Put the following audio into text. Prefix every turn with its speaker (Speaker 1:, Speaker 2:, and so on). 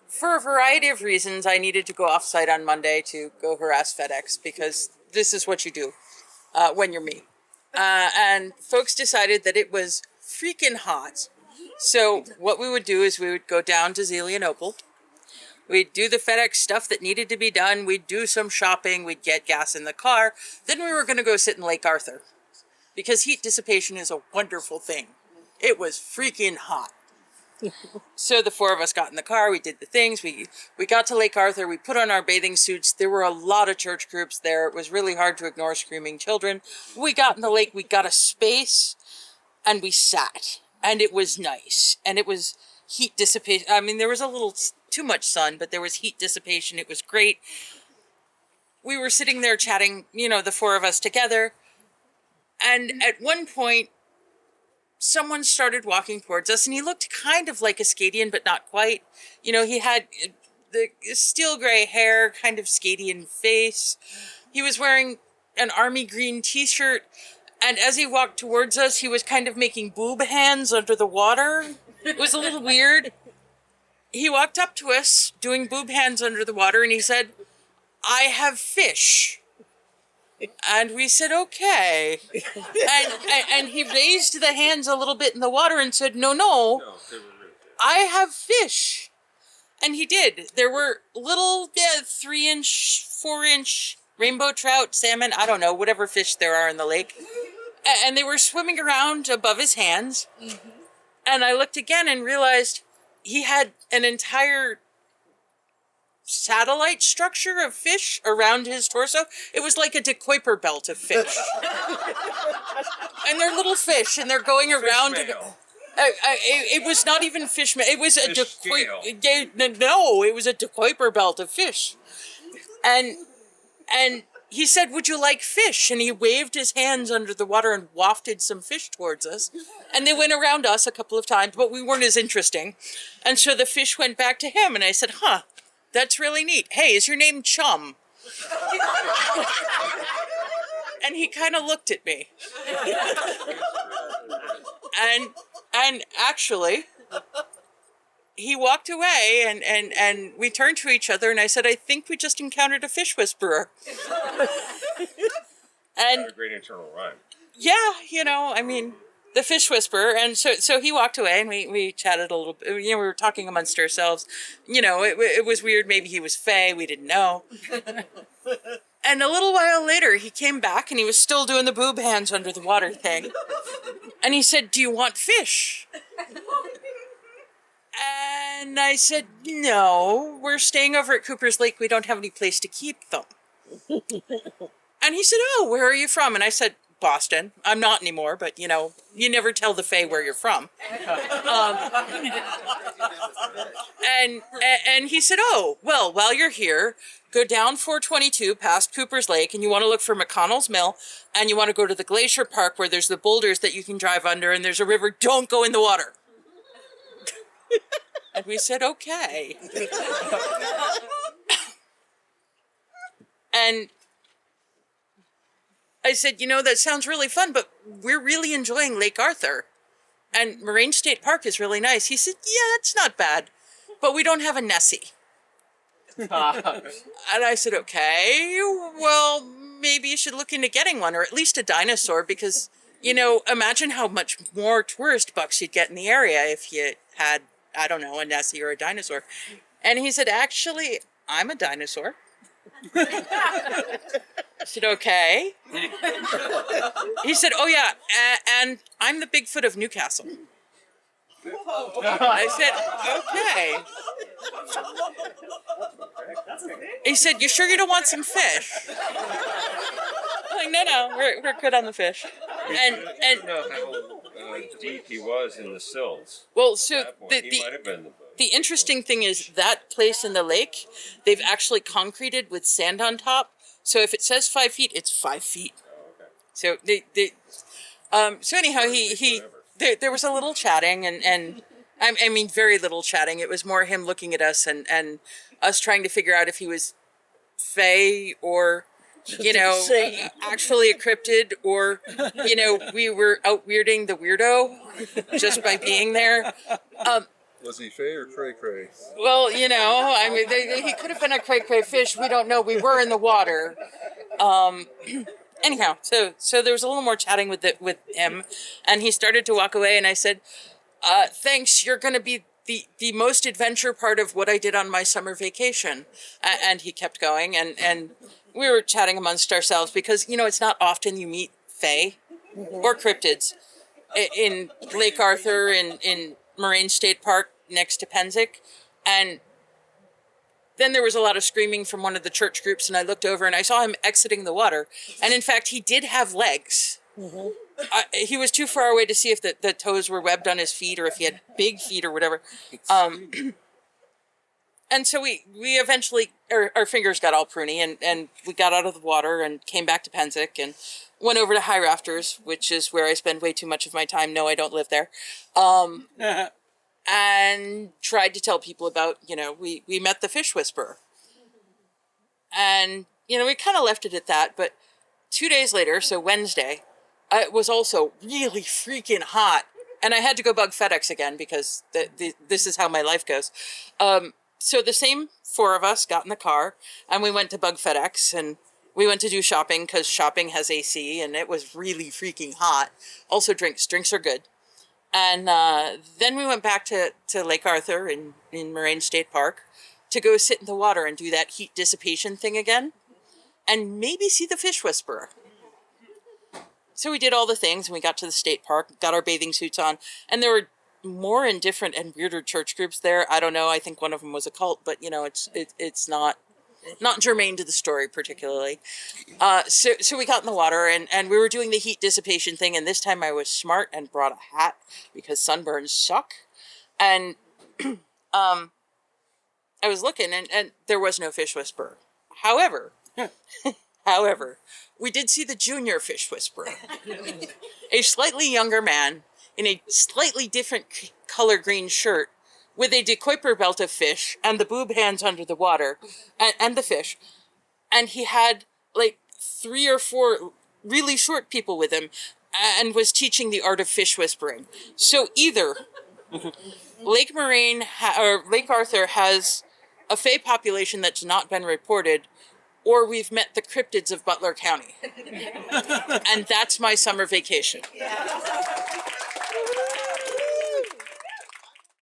Speaker 1: for a variety of reasons, I needed to go off-site on Monday to go harass FedEx because this is what you do when you're me. And folks decided that it was freaking hot. So what we would do is we would go down to Zelienople. We'd do the FedEx stuff that needed to be done. We'd do some shopping. We'd get gas in the car. Then we were going to go sit in Lake Arthur because heat dissipation is a wonderful thing. It was freaking hot. So the four of us got in the car. We did the things. We got to Lake Arthur. We put on our bathing suits. There were a lot of church groups there. It was really hard to ignore screaming children. We got in the lake. We got a space and we sat. And it was nice. And it was heat dissipation. I mean, there was a little too much sun, but there was heat dissipation. It was great. We were sitting there chatting, the four of us together. And at one point, someone started walking towards us, and he looked kind of like a Scadian, but not quite. He had the steel gray hair, kind of Scadian face. He was wearing an army green t-shirt, and as he walked towards us, he was kind of making boob hands under the water. It was a little weird. He walked up to us, doing boob hands under the water, and he said, "I have fish." And we said, "Okay." And he raised the hands a little bit in the water and said, no, I have fish. And he did. There were little 3-inch, 4-inch rainbow trout, salmon, I don't know, whatever fish there are in the lake. And they were swimming around above his hands. Mm-hmm. And I looked again and realized he had an entire satellite structure of fish around his torso. It was like a De Kuiper belt of fish. And they're little fish, and they're going around. It was not even fish. It was a No, it was a De Kuiper belt of fish. And he said, "Would you like fish?" And he waved his hands under the water and wafted some fish towards us. And they went around us a couple of times, but we weren't as interesting. And so the fish went back to him, and I said, "That's really neat. Hey, is your name Chum?" And he kind of looked at me. And actually, he walked away, and we turned to each other, and I said, "I think we just encountered a fish whisperer." And
Speaker 2: a great internal rhyme.
Speaker 1: Yeah, the fish whisperer. And so he walked away, and we chatted a little bit. We were talking amongst ourselves. It was weird. Maybe he was Fae. We didn't know. And a little while later, he came back, and he was still doing the boob hands under the water thing. And he said, "Do you want fish?" And I said, "No, we're staying over at Cooper's Lake. We don't have any place to keep them." And he said, "Oh, where are you from?" And I said, "Boston." I'm not anymore, but you never tell the Fae where you're from. And he said, "Oh, well, while you're here, go down 422 past Cooper's Lake, and you want to look for McConnell's Mill, and you want to go to the Glacier Park where there's the boulders that you can drive under, and there's a river. Don't go in the water." And we said, "Okay." And I said, "That sounds really fun, but we're really enjoying Lake Arthur. And Moraine State Park is really nice." He said, "Yeah, it's not bad, but we don't have a Nessie." And I said, "Okay, well, maybe you should look into getting one, or at least a dinosaur, because, imagine how much more tourist bucks you'd get in the area if you had, I don't know, a Nessie or a dinosaur." And he said, "Actually, I'm a dinosaur." I said, "Okay." He said, "Oh yeah, and I'm the Bigfoot of Newcastle." I said, "Okay." He said, "You sure you don't want some fish?" I'm like, no, we're good on the fish. And
Speaker 2: know how deep he was in the sills.
Speaker 1: Well, so
Speaker 2: He might have been
Speaker 1: the interesting thing is that place in the lake, they've actually concreted with sand on top. So if it says 5 feet, it's 5 feet.
Speaker 2: Oh, okay.
Speaker 1: So so anyhow, there was a little chatting, and I mean very little chatting. It was more him looking at us and us trying to figure out if he was Fae or actually a cryptid, or we were out weirding the weirdo just by being there.
Speaker 3: Was he fey or cray-cray?
Speaker 1: Well, you know, I mean, he could have been a cray-cray fish. We don't know. We were in the water. Anyhow, so there was a little more chatting with him, and he started to walk away, and I said, thanks, you're going to be the most adventure part of what I did on my summer vacation. And he kept going, and we were chatting amongst ourselves because, you know, it's not often you meet fae or cryptids in Lake Arthur, in Moraine State Park next to Pennsic. And then there was a lot of screaming from one of the church groups, and I looked over and I saw him exiting the water. And in fact, he did have legs. Mm-hmm. He was too far away to see if the toes were webbed on his feet or if he had big feet or whatever. And so we eventually, our fingers got all pruny, and we got out of the water and came back to Pennsic and went over to High Rafters, which is where I spend way too much of my time. No, I don't live there. And tried to tell people about, you know, we met the fish whisperer. And, you know, we kind of left it at that. But 2 days later, so Wednesday, it was also really freaking hot. And I had to go bug FedEx again because this is how my life goes. So the same four of us got in the car and we went to bug FedEx, and we went to do shopping because shopping has AC, and it was really freaking hot. Also drinks are good. And then we went back to Lake Arthur in Moraine State Park to go sit in the water and do that heat dissipation thing again and maybe see the fish whisperer. So we did all the things, and we got to the state park, got our bathing suits on, and there were more and different and weirder church groups there. I don't know. I think one of them was a cult, but, you know, it's not germane to the story particularly. So we got in the water and we were doing the heat dissipation thing. And this time I was smart and brought a hat because sunburns suck. And I was looking and there was no fish whisperer. However, we did see the junior fish whisperer, a slightly younger man in a slightly different color green shirt, with a decoyper belt of fish and the boob hands under the water and the fish. And he had like 3 or 4 really short people with him and was teaching the art of fish whispering. So either Lake Moraine or Lake Arthur has a fae population that's not been reported, or we've met the cryptids of Butler County. And that's my summer vacation.